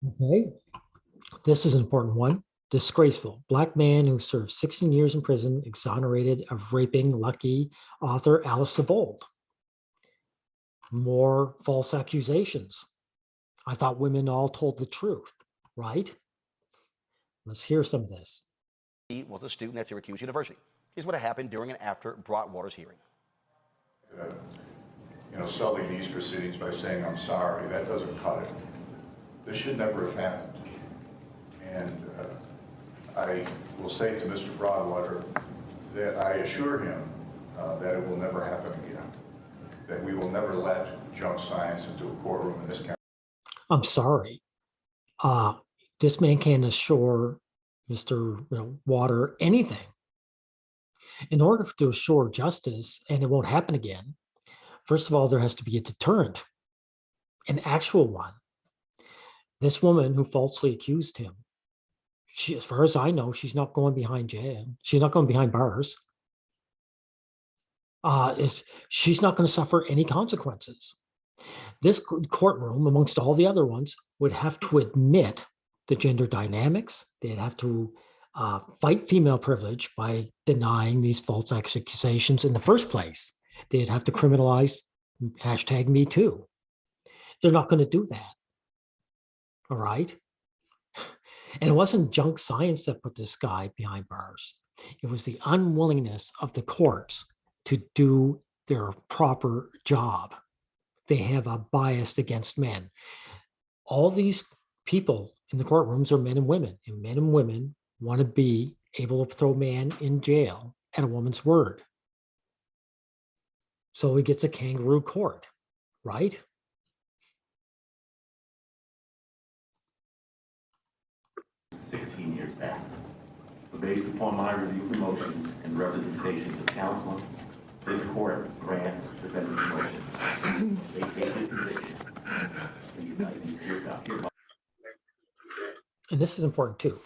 Okay, this is an important one. Disgraceful. Black man who served 16 years in prison, exonerated of raping Lucky author Alice Sebold. More false accusations. I thought women all told the truth, right? Let's hear some of this. He was a student at Syracuse University. Here's what happened during and after Broadwater's hearing. Sully these proceedings by saying, I'm sorry, that doesn't cut it. This should never have happened. And I will say to Mr. Broadwater that I assure him that it will never happen again, that we will never let junk science into a courtroom in this country. I'm sorry. This man can't assure Mr. Water anything. In order to assure justice, and it won't happen again, first of all, there has to be a deterrent, an actual one. This woman who falsely accused him, as far as I know, she's not going behind jail. She's not going behind bars. She's not going to suffer any consequences. This courtroom, amongst all the other ones, would have to admit the gender dynamics. They'd have to fight female privilege by denying these false accusations in the first place. They'd have to criminalize #MeToo. They're not going to do that. All right. And it wasn't junk science that put this guy behind bars. It was the unwillingness of the courts to do their proper job. They have a bias against men. All these people in the courtrooms are men and women want to be able to throw man in jail at a woman's word. So he gets a kangaroo court, right? Years back. But based upon my review of motions and representations of counsel, this court grants defendant's motion. They take his position. And this is important too.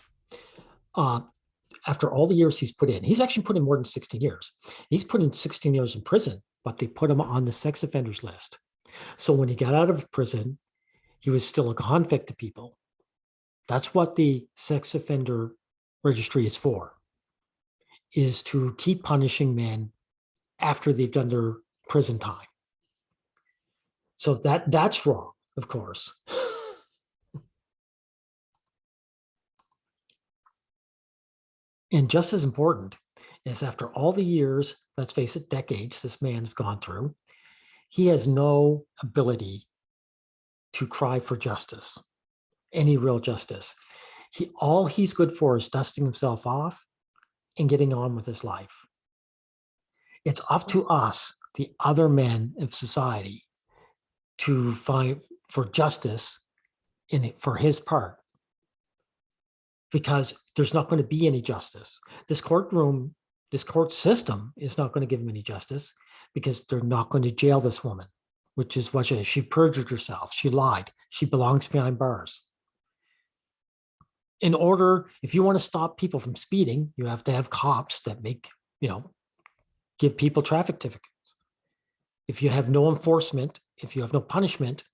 After all the years he's put in, he's actually put in more than 16 years. He's put in 16 years in prison, but they put him on the sex offenders list. So when he got out of prison, he was still a convict to people. That's what the sex offender registry is for, is to keep punishing men after they've done their prison time. So that's wrong, of course. And just as important is after all the years, let's face it, decades this man's gone through, he has no ability to cry for justice, any real justice. All he's good for is dusting himself off and getting on with his life. It's up to us, the other men of society, to fight for justice for his part, because there's not going to be any justice. This court system is not going to give him any justice because they're not going to jail this woman, which is what she perjured herself. She lied. She belongs behind bars. If you want to stop people from speeding, you have to have cops that give people traffic tickets. If you have no enforcement, if you have no punishment,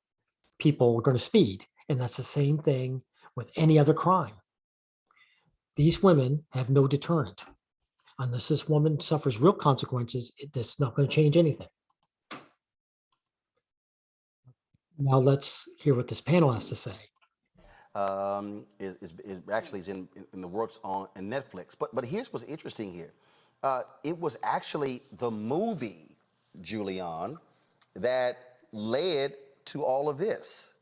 people are going to speed. And that's the same thing with any other crime. These women have no deterrent. Unless this woman suffers real consequences, this is not going to change anything. Now let's hear what this panel has to say. Is actually in the works on Netflix. But here's what's interesting here. It was actually the movie, Julian, that led to all of this.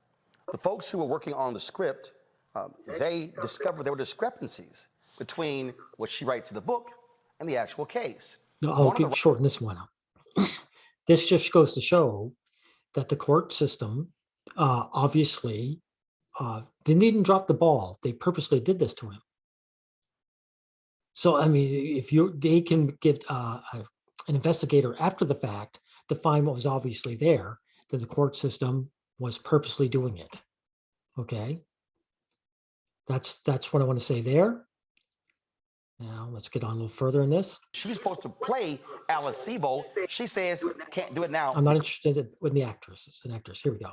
The folks who were working on the script, they discovered there were discrepancies between what she writes in the book and the actual case. No, I'll shorten this one up. This just goes to show that the court system obviously didn't even drop the ball. They purposely did this to him. So, I mean, they can get an investigator after the fact to find what was obviously there, that the court system was purposely doing it. Okay. That's what I want to say there. Now let's get on a little further in this. She was supposed to play Alice Sebold. She says can't do it now. I'm not interested in the actress. It's an actress. Here we go.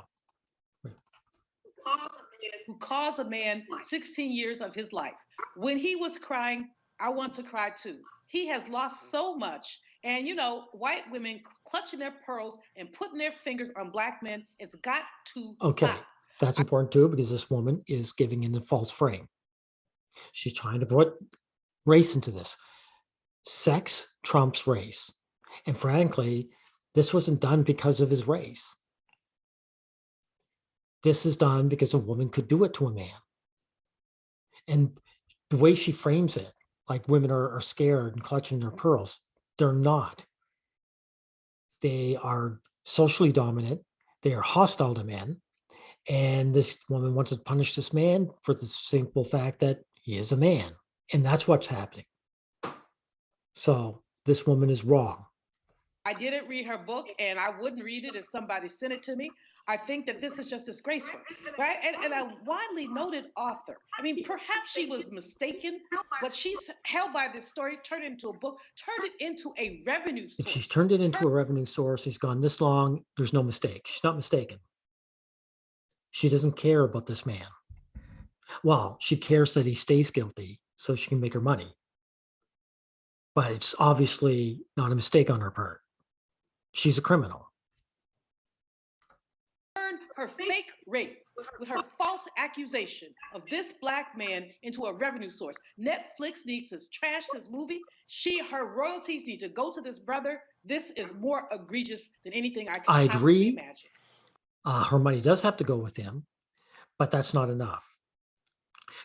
Because of who caused a man 16 years of his life. When he was crying, I want to cry too. He has lost so much. And white women clutching their pearls and putting their fingers on black men, it's got to Okay, stop. that's important too, because this woman is giving in a false frame. She's trying to put race into this. Sex trumps race. And frankly, this wasn't done because of his race. This is done because a woman could do it to a man. And the way she frames it, like women are scared and clutching their pearls, they're not. They are socially dominant. They are hostile to men. And this woman wants to punish this man for the simple fact that he is a man. And that's what's happening. So this woman is wrong. I didn't read her book, and I wouldn't read it if somebody sent it to me. I think that this is just disgraceful, right? And a widely noted author. I mean, perhaps she was mistaken, but she's held by this story, turned it into a book, turned it into a revenue If she's source. turned it into a revenue source, he's gone this long, there's no mistake. She's not mistaken. She doesn't care about this man. Well, she cares that he stays guilty so she can make her money. But it's obviously not a mistake on her part. She's a criminal. Turn her fake rape with her false accusation of this black man into a revenue source. Netflix needs to trash this movie. Her royalties need to go to this brother. This is more egregious than anything I could I possibly agree. imagine. Her money does have to go with him, but that's not enough.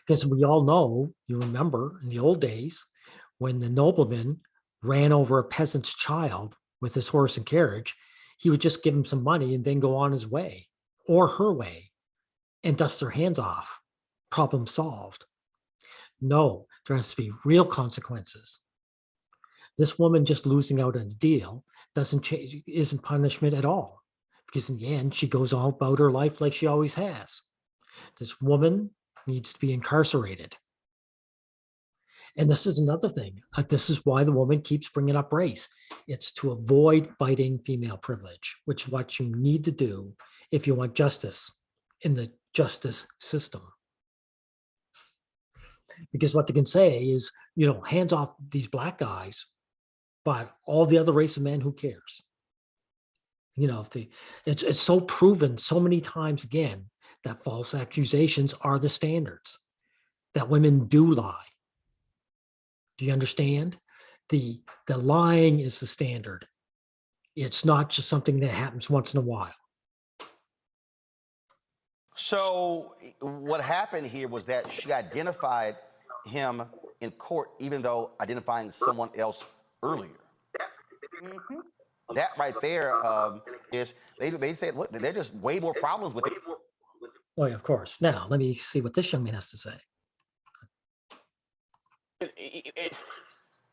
Because we all know, you remember in the old days, when the nobleman ran over a peasant's child with his horse and carriage, he would just give him some money and then go on his way or her way and dust their hands off. Problem solved. No, there has to be real consequences. This woman just losing out on a deal doesn't change, isn't punishment at all, because in the end, she goes all about her life like she always has. This woman needs to be incarcerated. And this is another thing. This is why the woman keeps bringing up race. It's to avoid fighting female privilege, which is what you need to do if you want justice in the justice system. Because what they can say is, hands off these black guys, but all the other race of men, who cares? It's so proven so many times again that false accusations are the standards, that women do lie. Do you understand? The lying is the standard. It's not just something that happens once in a while. So what happened here was that she identified him in court, even though identifying someone else earlier. Mm-hmm. That right there is, they said, look, there are just way more problems with it. Oh, yeah, of course. Now, let me see what this young man has to say.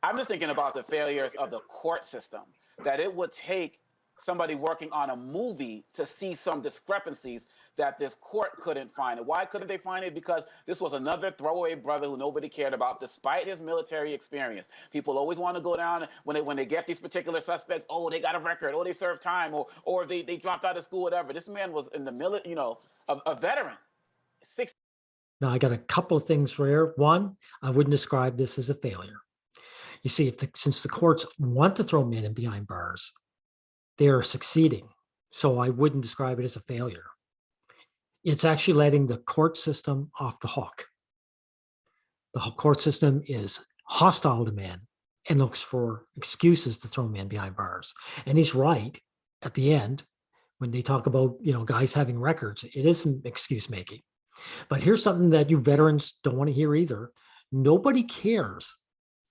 I'm just thinking about the failures of the court system, that it would take somebody working on a movie to see some discrepancies that this court couldn't find it. Why couldn't they find it? Because this was another throwaway brother who nobody cared about, despite his military experience. People always want to go down when they get these particular suspects. Oh, they got a record. Oh, they served time, or they dropped out of school, whatever. This man was in the military, a veteran. Now, I got a couple of things here. One, I wouldn't describe this as a failure. You see, since the courts want to throw men in behind bars, they are succeeding. So I wouldn't describe it as a failure. It's actually letting the court system off the hook. The court system is hostile to men and looks for excuses to throw men behind bars. And he's right at the end when they talk about, guys having records. It is some excuse making. But here's something that you veterans don't want to hear either. Nobody cares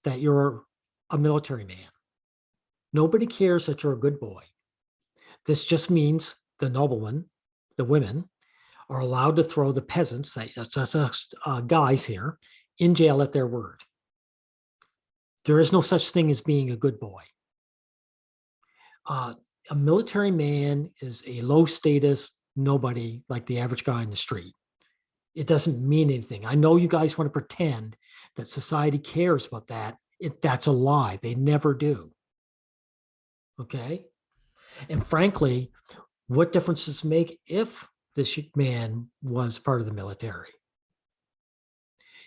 that you're a military man. Nobody cares that you're a good boy. This just means the noblemen, the women, are allowed to throw the peasants, that's us guys here, in jail at their word. There is no such thing as being a good boy. A military man is a low status nobody like the average guy in the street. It doesn't mean anything. I know you guys want to pretend that society cares about that. That's a lie. They never do. Okay? And frankly, what difference does it make if this man was part of the military.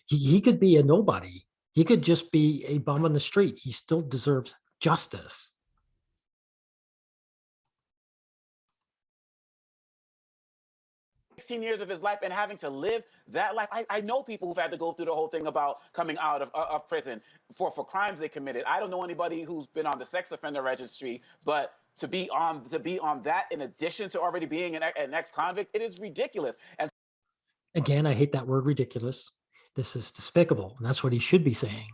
He could be a nobody. He could just be a bum on the street. He still deserves justice. 16 years of his life and having to live that life. I know people who've had to go through the whole thing about coming out of prison for crimes they committed. I don't know anybody who's been on the sex offender registry, but to be on that in addition to already being an ex-convict, it is ridiculous. And again, I hate that word ridiculous. This is despicable, and that's what he should be saying.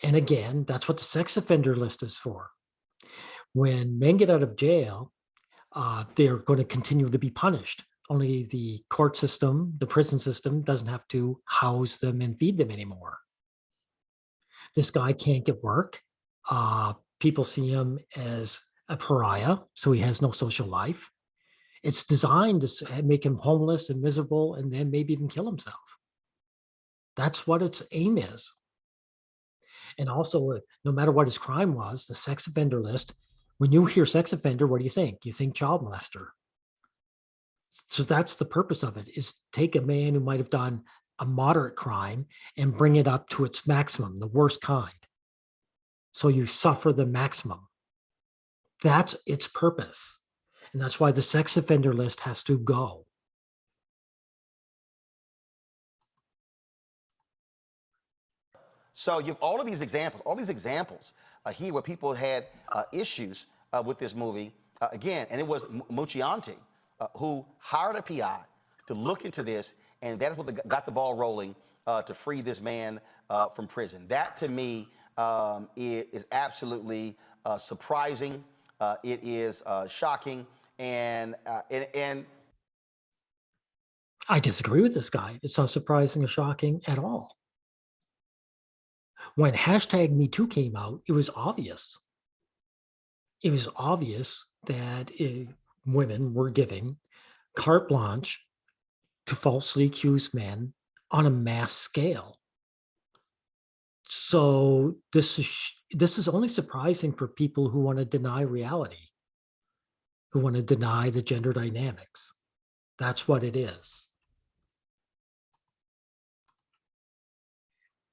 And again, that's what the sex offender list is for. When men get out of jail, they're going to continue to be punished. Only the court system, the prison system, doesn't have to house them and feed them anymore. This guy can't get work. People see him as a pariah, so he has no social life. It's designed to make him homeless and miserable and then maybe even kill himself. That's what its aim is. And also, no matter what his crime was, the sex offender list, when you hear sex offender, what do you think? You think child molester. So that's the purpose of it, is take a man who might have done a moderate crime and bring it up to its maximum, the worst kind. So you suffer the maximum. That's its purpose. And that's why the sex offender list has to go. So you have all these examples here where people had issues with this movie. Again, and it was Mucciante who hired a PI to look into this, and that is what got the ball rolling to free this man from prison. That, to me, is absolutely surprising. It is shocking, and I disagree with this guy. It's not surprising or shocking at all. When hashtag #MeToo came out, it was obvious. It was obvious that women were giving carte blanche to falsely accuse men on a mass scale. So this is only surprising for people who want to deny reality, who want to deny the gender dynamics. That's what it is.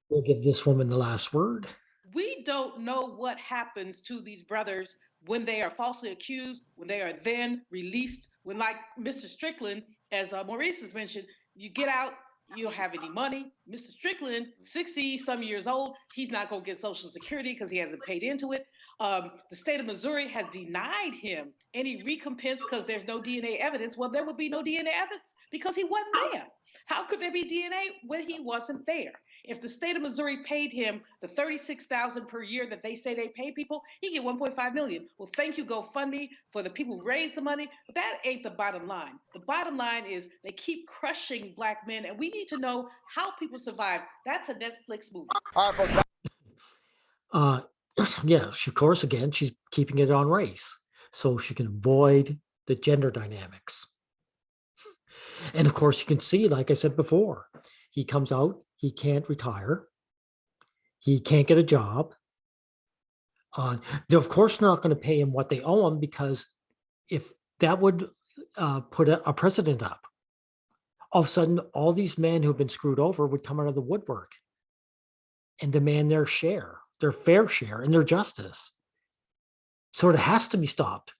We'll give this woman the last word. We don't know what happens to these brothers when they are falsely accused, when they are then released, when, like Mr. Strickland, as Maurice has mentioned, you get out, you don't have any money. Mr. Strickland, 60 some years old, he's not going to get Social Security because he hasn't paid into it. The state of Missouri has denied him any recompense because there's no DNA evidence. Well, there would be no DNA evidence because he wasn't there. How could there be DNA when he wasn't there? If the state of Missouri paid him the $36,000 per year that they say they pay people, he get $1.5 million. Well, thank you, GoFundMe, for the people who raise the money. But that ain't the bottom line. The bottom line is they keep crushing Black men, and we need to know how people survive. That's a Netflix movie. all right, folks. Yeah, of course, again, she's keeping it on race so she can avoid the gender dynamics. And of course, you can see, like I said before, he comes out, he can't retire, he can't get a job. They're of course not going to pay him what they owe him, because if that would put a precedent up, all of a sudden, all these men who have been screwed over would come out of the woodwork and demand their share, their fair share, and their justice. So it has to be stopped.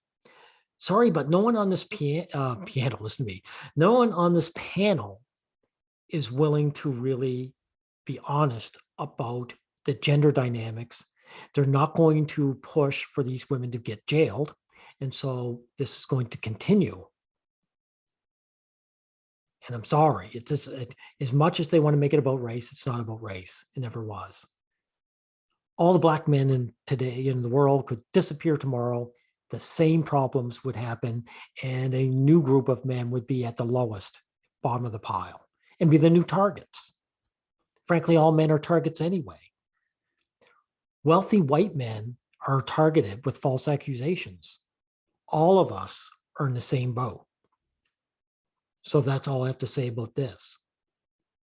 Sorry, but no one on this panel, listen to me, no one on this panel is willing to really be honest about the gender dynamics. They're not going to push for these women to get jailed. And so this is going to continue. And I'm sorry, it's just, as much as they want to make it about race, it's not about race. It never was. All the Black men today in the world could disappear tomorrow. The same problems would happen, and a new group of men would be at the lowest bottom of the pile and be the new targets. Frankly, all men are targets anyway. Wealthy white men are targeted with false accusations. All of us are in the same boat. So that's all I have to say about this.